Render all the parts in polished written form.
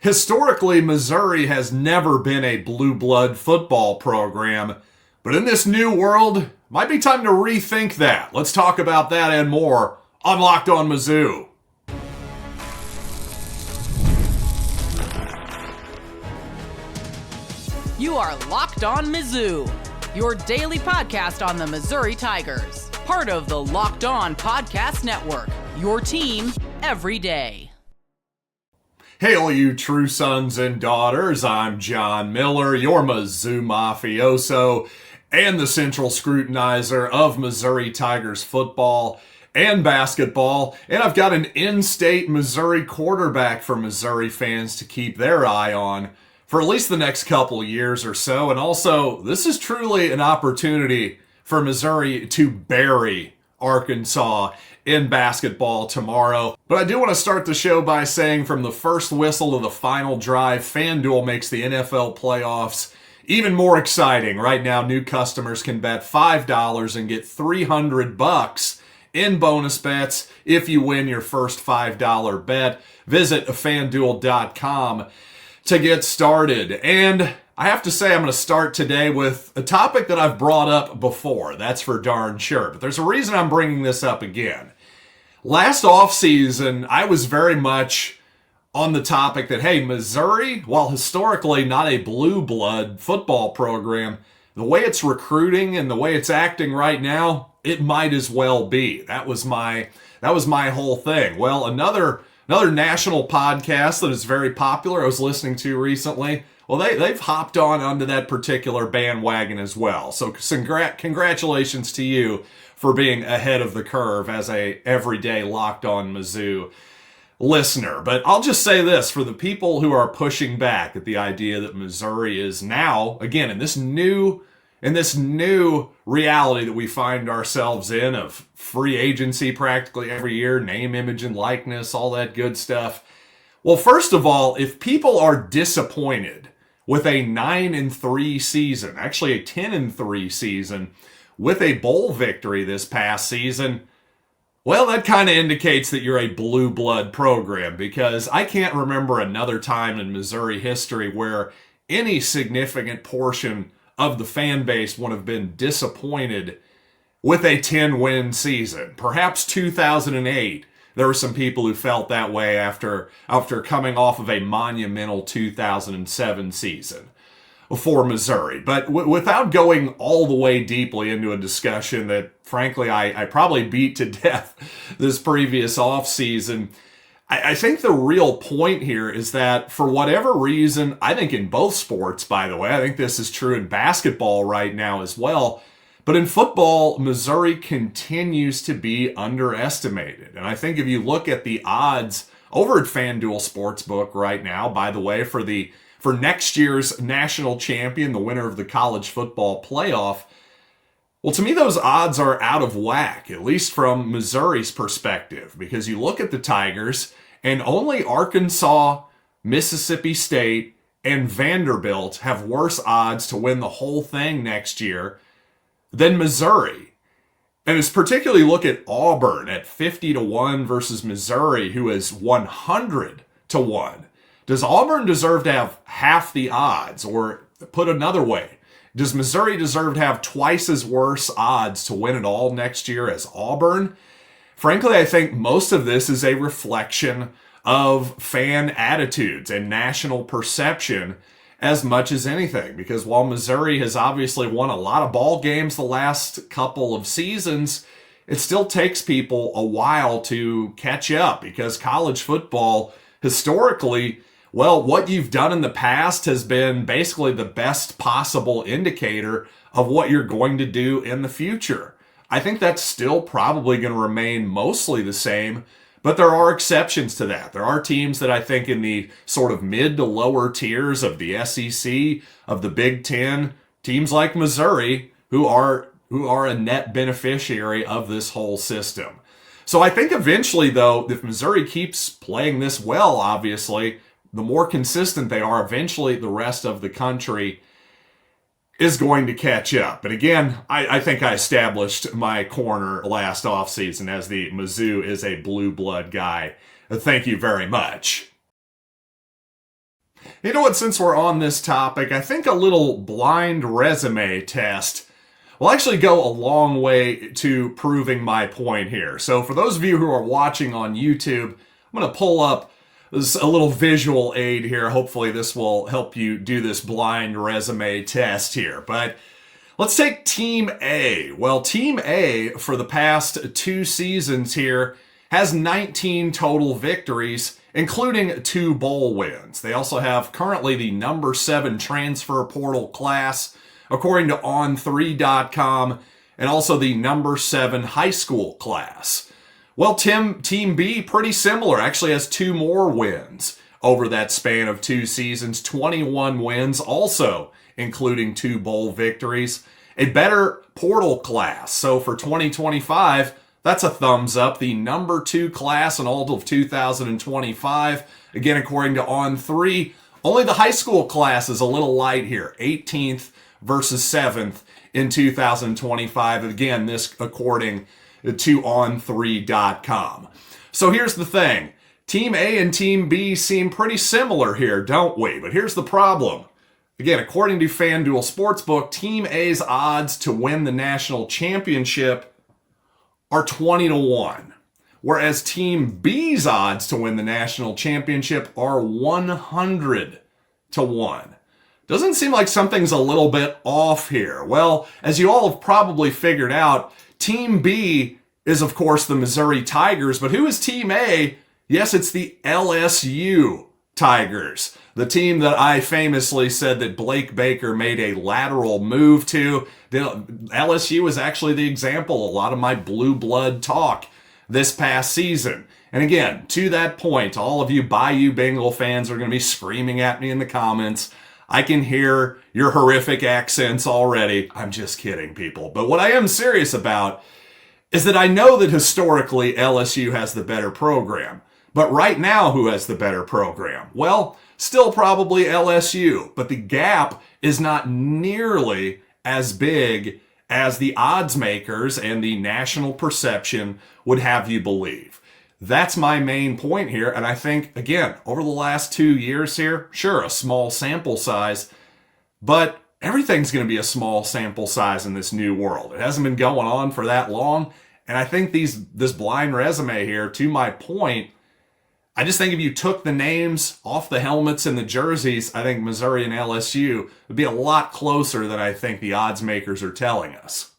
Historically, Missouri has never been a blue blood football program, but in this new world, might be time to rethink that. Let's talk about that and more on Locked On Mizzou. You are Locked On Mizzou, your daily podcast on the Missouri Tigers. Part of the Locked On Podcast Network, your team every day. Hey, all you true sons and daughters, I'm John Miller, your Mizzou mafioso and the central scrutinizer of Missouri Tigers football and basketball. And I've got an in-state Missouri quarterback for Missouri fans to keep their eye on for at least the next couple years or so. And also, this is truly an opportunity for Missouri to bury Arkansas in basketball tomorrow. But I do want to start the show by saying from the first whistle to the final drive, FanDuel makes the NFL playoffs even more exciting. Right now, new customers can bet $5 and get $300 in bonus bets if you win your first $5 bet. Visit FanDuel.com to get started. And I have to say, I'm going to start today with a topic that I've brought up before. That's for darn sure. But there's a reason I'm bringing this up again. Last offseason, I was very much on the topic that, hey, Missouri, while historically not a blue blood football program, the way it's recruiting and the way it's acting right now, it might as well be. That was my whole thing. Well, another national podcast that is very popular I was listening to recently, well, they've hopped onto that particular bandwagon as well. So congratulations to you for being ahead of the curve as a everyday Locked On Mizzou listener. But I'll just say this, for the people who are pushing back at the idea that Missouri is now, again, in this new reality that we find ourselves in of free agency practically every year, name, image, and likeness, all that good stuff. Well, first of all, if people are disappointed with a 9-3 season, actually a 10-3 season, with a bowl victory this past season, well, that kind of indicates that you're a blue blood program, because I can't remember another time in Missouri history where any significant portion of the fan base would have been disappointed with a 10-win season. Perhaps 2008, there were some people who felt that way after coming off of a monumental 2007 season for Missouri. But without going all the way deeply into a discussion that, frankly, I probably beat to death this previous offseason, I think the real point here is that for whatever reason, I think in both sports, by the way, I think this is true in basketball right now as well, but in football, Missouri continues to be underestimated. And I think if you look at the odds over at FanDuel Sportsbook right now, by the way, for next year's national champion, the winner of the college football playoff, well, to me, those odds are out of whack, at least from Missouri's perspective, because you look at the Tigers and only Arkansas, Mississippi State, and Vanderbilt have worse odds to win the whole thing next year than Missouri. And it's particularly look at Auburn at 50-1 versus Missouri, who is 100-1. Does Auburn deserve to have half the odds? Or put another way, does Missouri deserve to have twice as worse odds to win it all next year as Auburn? Frankly, I think most of this is a reflection of fan attitudes and national perception as much as anything. Because while Missouri has obviously won a lot of ball games the last couple of seasons, it still takes people a while to catch up, because college football historically, well, what you've done in the past has been basically the best possible indicator of what you're going to do in the future. I think that's still probably going to remain mostly the same, but there are exceptions to that. There are teams that I think in the sort of mid to lower tiers of the SEC, of the Big Ten, teams like Missouri, who are a net beneficiary of this whole system. So I think eventually, though, if Missouri keeps playing this well, obviously, the more consistent they are, eventually the rest of the country is going to catch up. But again, I think I established my corner last offseason as the Mizzou is a blue blood guy. Thank you very much. You know what, since we're on this topic, I think a little blind resume test will actually go a long way to proving my point here. So for those of you who are watching on YouTube, I'm going to pull up a little visual aid here. Hopefully this will help you do this blind resume test here. But let's take Team A. Well, Team A for the past 2 seasons here has 19 total victories, including 2 bowl wins. They also have currently the number 7 transfer portal class, according to On3.com, and also the number 7 high school class. Well, Team B, pretty similar, actually has 2 more wins over that span of 2 seasons, 21 wins, also including 2 bowl victories. A better portal class. So for 2025, that's a thumbs up. The number 2 class in all of 2025. Again, according to On3, only the high school class is a little light here. 18th versus 7th in 2025. Again, this according to On3.com. So here's the thing. Team A and Team B seem pretty similar here, don't we? But here's the problem. Again, according to FanDuel Sportsbook, Team A's odds to win the national championship are 20-1, whereas Team B's odds to win the national championship are 100-1. Doesn't seem like something's a little bit off here. Well, as you all have probably figured out, Team B is, of course, the Missouri Tigers, but who is Team A? Yes, it's the LSU Tigers, the team that I famously said that Blake Baker made a lateral move to. LSU is actually the example, a lot of my blue blood talk this past season. And again, to that point, all of you Bayou Bengal fans are going to be screaming at me in the comments. I can hear your horrific accents already. I'm just kidding, people. But what I am serious about is that I know that historically LSU has the better program. But right now, who has the better program? Well, still probably LSU, but the gap is not nearly as big as the odds makers and the national perception would have you believe. That's my main point here, and I think, again, over the last 2 years here, sure, a small sample size, but everything's going to be a small sample size in this new world. It hasn't been going on for that long, and I think this blind resume here, to my point, I just think if you took the names off the helmets and the jerseys, I think Missouri and LSU would be a lot closer than I think the odds makers are telling us.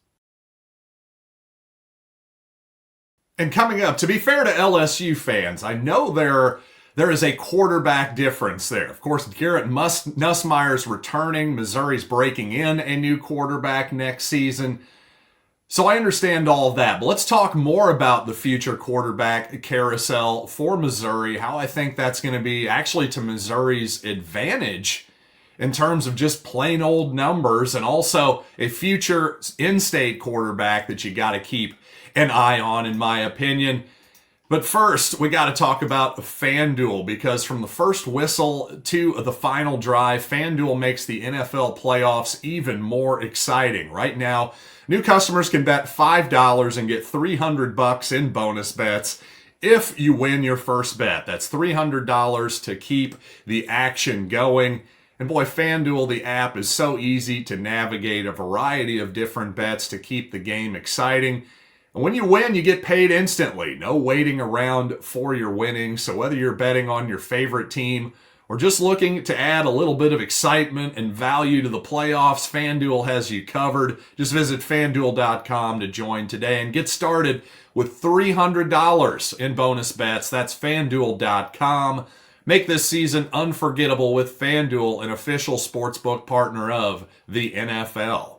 And coming up, to be fair to LSU fans, I know there is a quarterback difference there. Of course, Garrett Nussmeier's returning. Missouri's breaking in a new quarterback next season. So I understand all of that, but let's talk more about the future quarterback carousel for Missouri, how I think that's going to be actually to Missouri's advantage in terms of just plain old numbers, and also a future in-state quarterback that you got to keep an eye on, in my opinion. But first, we got to talk about FanDuel, because from the first whistle to the final drive, FanDuel makes the NFL playoffs even more exciting. Right now, new customers can bet $5 and get $300 in bonus bets if you win your first bet. That's $300 to keep the action going. And boy, FanDuel, the app, is so easy to navigate a variety of different bets to keep the game exciting. And when you win, you get paid instantly. No waiting around for your winnings. So whether you're betting on your favorite team or just looking to add a little bit of excitement and value to the playoffs, FanDuel has you covered. Just visit FanDuel.com to join today and get started with $300 in bonus bets. That's FanDuel.com. Make this season unforgettable with FanDuel, an official sportsbook partner of the NFL.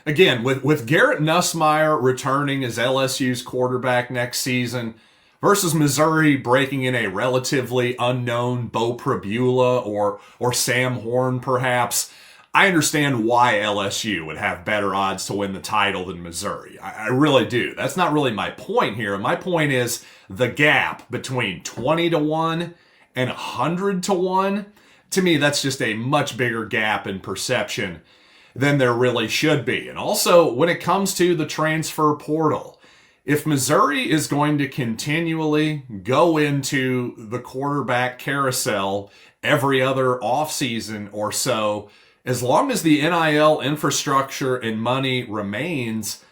Again, with Garrett Nussmeier returning as LSU's quarterback next season versus Missouri breaking in a relatively unknown Bo Prabula or Sam Horn perhaps, I understand why LSU would have better odds to win the title than Missouri. I really do. That's not really my point here. My point is the gap between 20-1 and 100-1. To me, that's just a much bigger gap in perception than there really should be. And also, when it comes to the transfer portal, if Missouri is going to continually go into the quarterback carousel every other offseason or so, as long as the NIL infrastructure and money remains,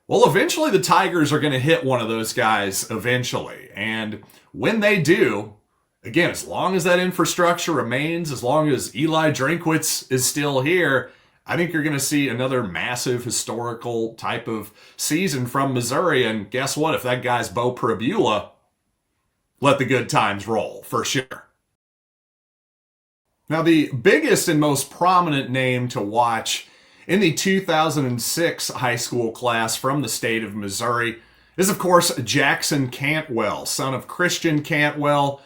well, eventually the Tigers are going to hit one of those guys eventually. And when they do, again, as long as that infrastructure remains, as long as Eli Drinkwitz is still here, I think you're going to see another massive historical type of season from Missouri. And guess what? If that guy's Bo Prabula, let the good times roll, for sure. Now, the biggest and most prominent name to watch in the 2006 high school class from the state of Missouri is, of course, Jackson Cantwell, son of Christian Cantwell,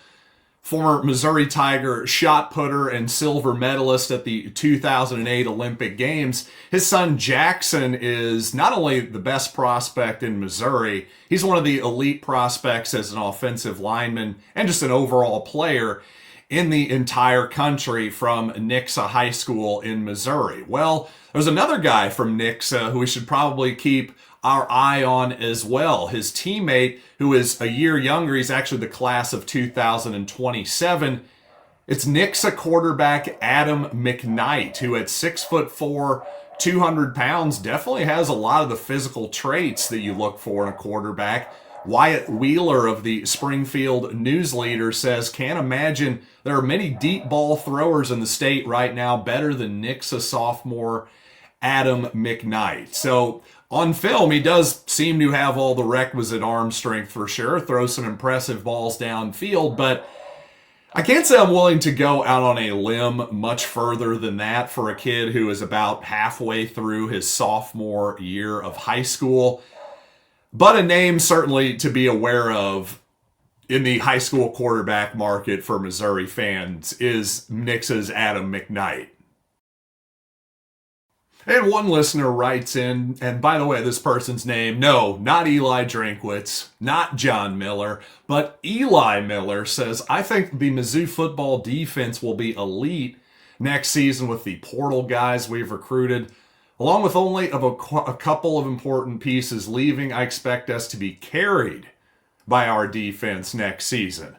former Missouri Tiger shot putter and silver medalist at the 2008 Olympic Games. His son Jackson is not only the best prospect in Missouri, he's one of the elite prospects as an offensive lineman and just an overall player in the entire country from Nixa High School in Missouri. Well, there's another guy from Nixa who we should probably keep our eye on as well. His teammate, who is a year younger, he's actually the class of 2027. It's Nixa quarterback Adam McKnight, who at 6'4", 200 pounds, definitely has a lot of the physical traits that you look for in a quarterback. Wyatt Wheeler of the Springfield News Leader says, can't imagine there are many deep ball throwers in the state right now better than Nixa sophomore Adam McKnight. So on film, he does seem to have all the requisite arm strength for sure, throw some impressive balls downfield, but I can't say I'm willing to go out on a limb much further than that for a kid who is about halfway through his sophomore year of high school. But a name certainly to be aware of in the high school quarterback market for Missouri fans is Nixa's Adam McKnight. And one listener writes in, and by the way, this person's name, no, not Eli Drinkwitz, not John Miller, but Eli Miller says, I think the Mizzou football defense will be elite next season with the portal guys we've recruited. Along with only a couple of important pieces leaving, I expect us to be carried by our defense next season.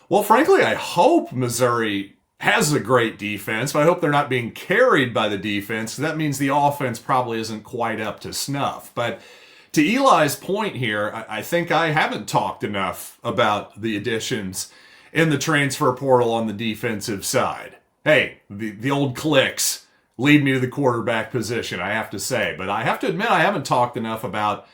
Well, frankly, I hope Missouri has a great defense, but I hope they're not being carried by the defense. That means the offense probably isn't quite up to snuff. But to Eli's point here, I think I haven't talked enough about the additions in the transfer portal on the defensive side. Hey, the old clicks lead me to the quarterback position, I have to say. But I have to admit, I haven't talked enough about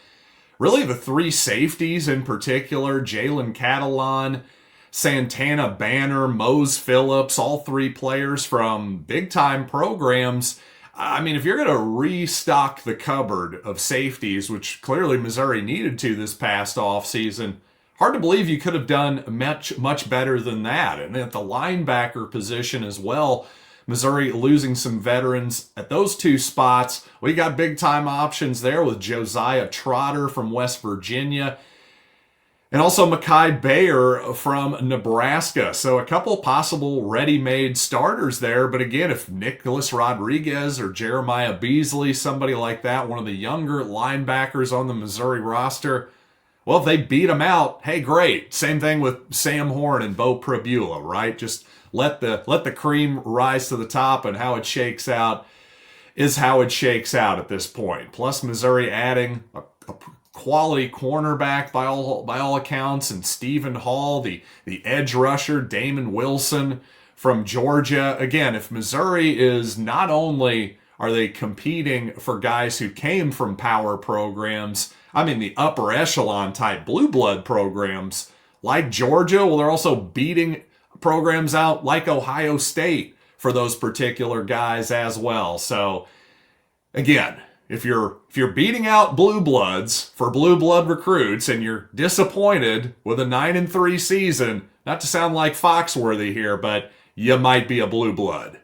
really the three safeties in particular, Jalen Catalan, Santana Banner, Mose Phillips, all three players from big-time programs. I mean, if you're going to restock the cupboard of safeties, which clearly Missouri needed to this past offseason, hard to believe you could have done much better than that. And at the linebacker position as well, Missouri losing some veterans at those two spots. We got big-time options there with Josiah Trotter from West Virginia and also Mekhi Bayer from Nebraska. So a couple possible ready-made starters there. But again, if Nicholas Rodriguez or Jeremiah Beasley, somebody like that, one of the younger linebackers on the Missouri roster, well, if they beat them out, hey, great. Same thing with Sam Horn and Bo Prabula, right? Just let the cream rise to the top, and how it shakes out is how it shakes out at this point. Plus, Missouri adding a quality cornerback by all accounts, and Stephen Hall, the edge rusher, Damon Wilson from Georgia. Again, if Missouri is not only are they competing for guys who came from power programs, I mean the upper echelon type blue blood programs like Georgia, well, they're also beating programs out like Ohio State for those particular guys as well. So again, if you're beating out blue bloods for blue blood recruits and you're disappointed with a 9-3 season, not to sound like Foxworthy here, but you might be a blue blood.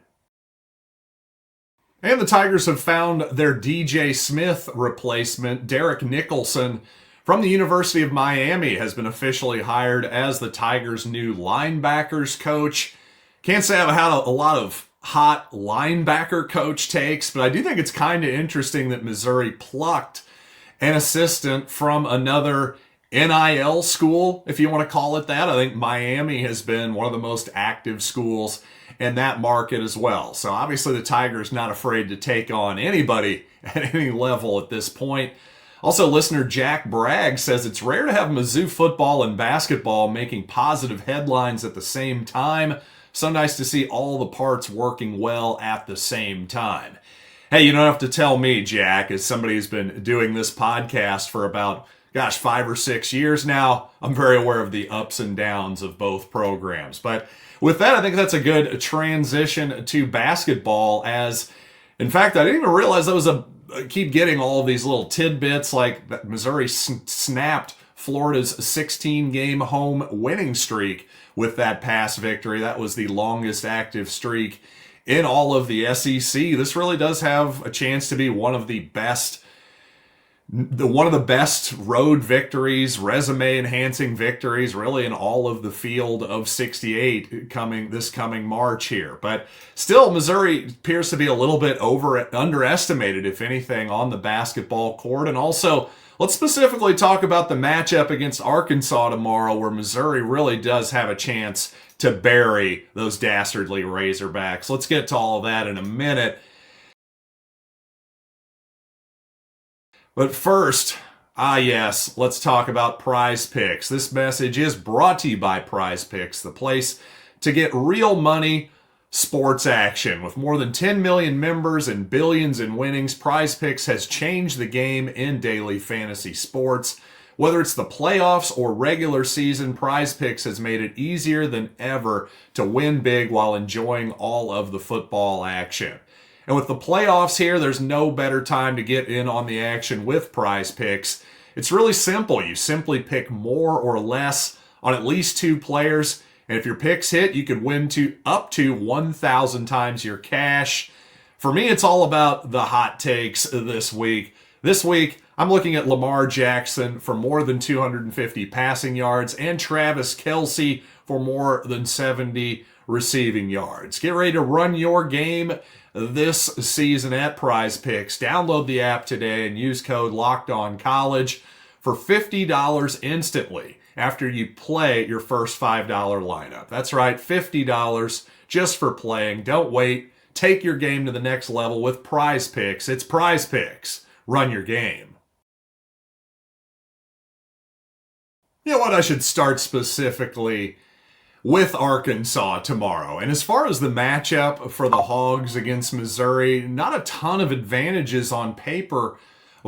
And the Tigers have found their DJ Smith replacement. Derek Nicholson from the University of Miami has been officially hired as the Tigers' new linebackers coach. Can't say I've had a lot of hot linebacker coach takes, but I do think it's kind of interesting that Missouri plucked an assistant from another NIL school, if you want to call it that. I think Miami has been one of the most active schools in that market as well. So obviously the Tigers not afraid to take on anybody at any level at this point. Also, listener Jack Bragg says it's rare to have Mizzou football and basketball making positive headlines at the same time. So nice to see all the parts working well at the same time. Hey, you don't have to tell me, Jack, as somebody who's been doing this podcast for about 5 or 6 years now. I'm very aware of the ups and downs of both programs. But with that, I think that's a good transition to basketball, as, in fact, I didn't even realize I keep getting all of these little tidbits, like that Missouri snapped Florida's 16-game home winning streak with that past victory. That was the longest active streak in all of the SEC. This really does have a chance to be one of the best road victories, resume enhancing victories, really in all of the field of 68 this coming March here. But still, Missouri appears to be a little bit underestimated, if anything, on the basketball court. And also, let's specifically talk about the matchup against Arkansas tomorrow, where Missouri really does have a chance to bury those dastardly Razorbacks. Let's get to all of that in a minute. But first, yes, let's talk about Prizepicks. This message is brought to you by Prizepicks, the place to get real money sports action. With more than 10 million members and billions in winnings, Prizepicks has changed the game in daily fantasy sports. Whether it's the playoffs or regular season, Prizepicks has made it easier than ever to win big while enjoying all of the football action. And with the playoffs here, there's no better time to get in on the action with Prizepicks. It's really simple. You simply pick more or less on at least 2 players. And if your picks hit, you could win up to 1,000 times your cash. For me, it's all about the hot takes this week. This week, I'm looking at Lamar Jackson for more than 250 passing yards and Travis Kelce for more than 70 receiving yards. Get ready to run your game this season at Prizepicks. Download the app today and use code LOCKEDONCollege for $50 instantly after you play your first $5 lineup. That's right, $50 just for playing. Don't wait. Take your game to the next level with Prizepicks. It's Prizepicks. Run your game. You know what? I should start specifically with Arkansas tomorrow. And as far as the matchup for the Hogs against Missouri, not a ton of advantages on paper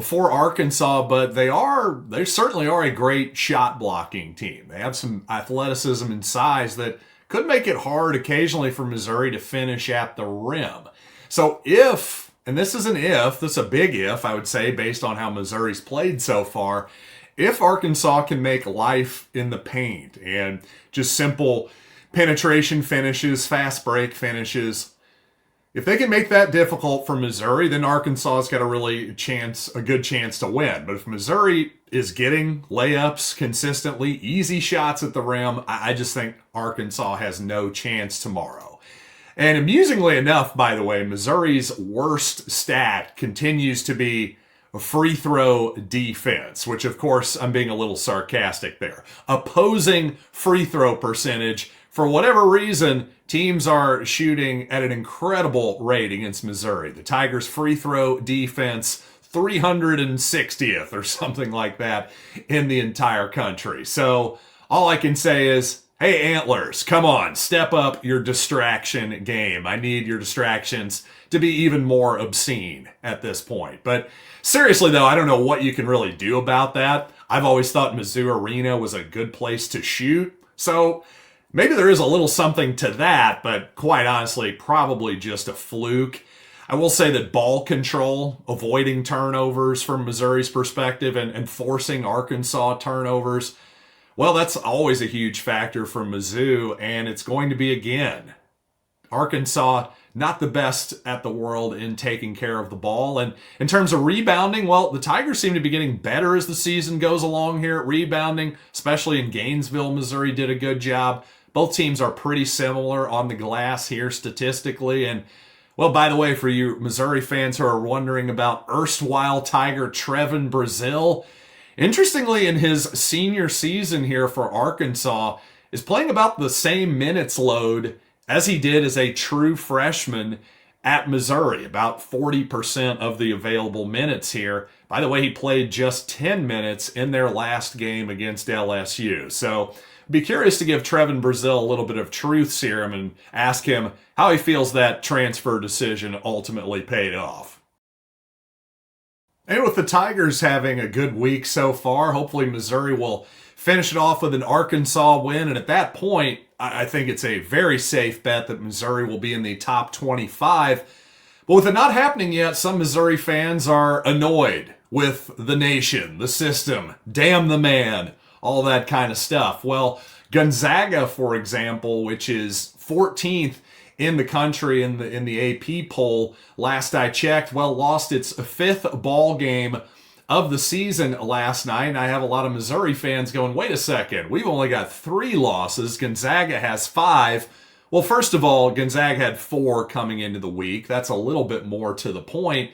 for Arkansas, but they certainly are a great shot blocking team. They have some athleticism and size that could make it hard occasionally for Missouri to finish at the rim. So if, and this is an if, this is a big if, I would say, based on how Missouri's played so far, if Arkansas can make life in the paint and just simple penetration finishes, fast break finishes, if they can make that difficult for Missouri, then Arkansas's got a good chance to win. But if Missouri is getting layups consistently, easy shots at the rim, I just think Arkansas has no chance tomorrow. And amusingly enough, by the way, Missouri's worst stat continues to be free throw defense, which of course I'm being a little sarcastic there. Opposing free throw percentage. For whatever reason, teams are shooting at an incredible rate against Missouri. The Tigers' free throw defense, 360th or something like that in the entire country. So all I can say is, hey, Antlers, come on, step up your distraction game. I need your distractions to be even more obscene at this point. But seriously, though, I don't know what you can really do about that. I've always thought Mizzou Arena was a good place to shoot. So maybe there is a little something to that, but quite honestly, probably just a fluke. I will say that ball control, avoiding turnovers from Missouri's perspective and forcing Arkansas turnovers, well, that's always a huge factor for Mizzou, and it's going to be again. Arkansas, not the best at the world in taking care of the ball. And in terms of rebounding, well, the Tigers seem to be getting better as the season goes along here at rebounding, especially in Gainesville. Missouri did a good job. Both teams are pretty similar on the glass here statistically. And, well, by the way, for you Missouri fans who are wondering about erstwhile Tiger Trevin Brazile, interestingly, in his senior season here for Arkansas, is playing about the same minutes load as he did as a true freshman at Missouri, about 40% of the available minutes here. By the way, he played just 10 minutes in their last game against LSU. So be curious to give Trevin Brazile a little bit of truth serum and ask him how he feels that transfer decision ultimately paid off. And with the Tigers having a good week so far, hopefully Missouri will finish it off with an Arkansas win. And at that point, I think it's a very safe bet that Missouri will be in the top 25. But with it not happening yet, some Missouri fans are annoyed with the nation, the system, damn the man, all that kind of stuff. Well, Gonzaga, for example, which is 14th in the country in the AP poll, last I checked, lost its fifth ball game of the season last night. And I have a lot of Missouri fans going, wait a second, we've only got 3 losses. Gonzaga has 5. Well, first of all, Gonzaga had 4 coming into the week. That's a little bit more to the point.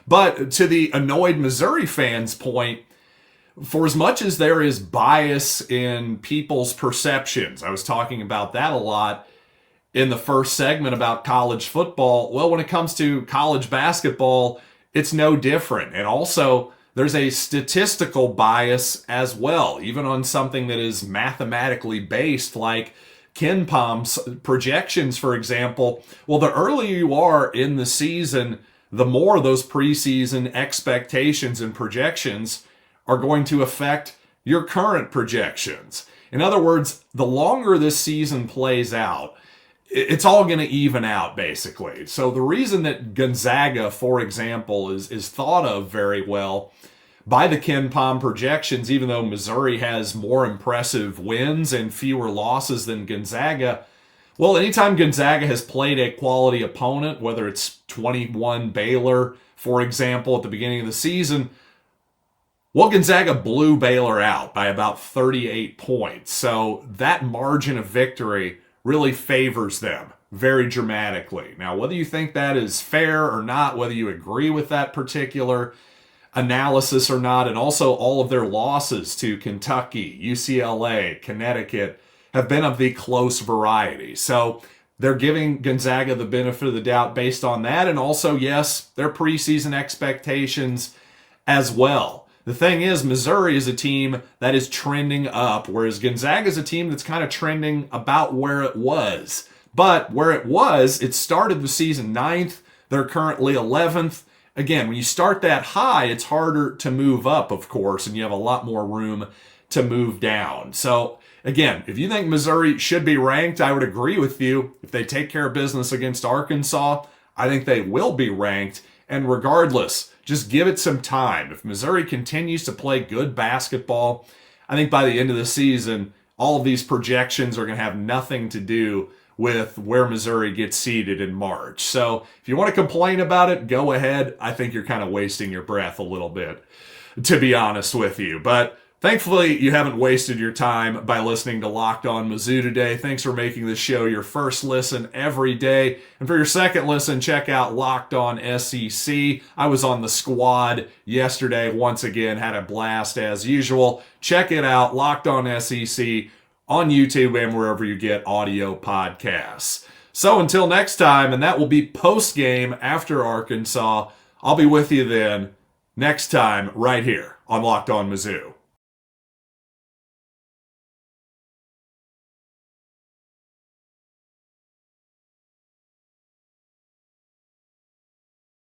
But to the annoyed Missouri fans' point, for as much as there is bias in people's perceptions, I was talking about that a lot in the first segment about college football. Well, when it comes to college basketball, it's no different. And also, there's a statistical bias as well, even on something that is mathematically based, like KenPom's projections, for example. Well, the earlier you are in the season, the more those preseason expectations and projections are going to affect your current projections. In other words, the longer this season plays out, it's all going to even out, basically. So the reason that Gonzaga, for example, is thought of very well by the KenPom projections, even though Missouri has more impressive wins and fewer losses than Gonzaga, well, anytime Gonzaga has played a quality opponent, whether it's 21 Baylor, for example, at the beginning of the season, well, Gonzaga blew Baylor out by about 38 points. So that margin of victory really favors them very dramatically. Now, whether you think that is fair or not, whether you agree with that particular analysis or not, and also all of their losses to Kentucky, UCLA, Connecticut have been of the close variety. So they're giving Gonzaga the benefit of the doubt based on that, and also, yes, their preseason expectations as well. The thing is, Missouri is a team that is trending up, whereas Gonzaga is a team that's kind of trending about where it was. But where it was, it started the season 9th. They're currently 11th. Again, when you start that high, it's harder to move up, of course, and you have a lot more room to move down. So, again, if you think Missouri should be ranked, I would agree with you. If they take care of business against Arkansas, I think they will be ranked. And regardless, just give it some time. If Missouri continues to play good basketball, I think by the end of the season, all of these projections are going to have nothing to do with where Missouri gets seeded in March. So if you want to complain about it, go ahead. I think you're kind of wasting your breath a little bit, to be honest with you. But thankfully, you haven't wasted your time by listening to Locked On Mizzou today. Thanks for making this show your first listen every day. And for your second listen, check out Locked On SEC. I was on the squad yesterday. Once again, had a blast as usual. Check it out, Locked On SEC, on YouTube and wherever you get audio podcasts. So until next time, and that will be post-game after Arkansas, I'll be with you then next time right here on Locked On Mizzou.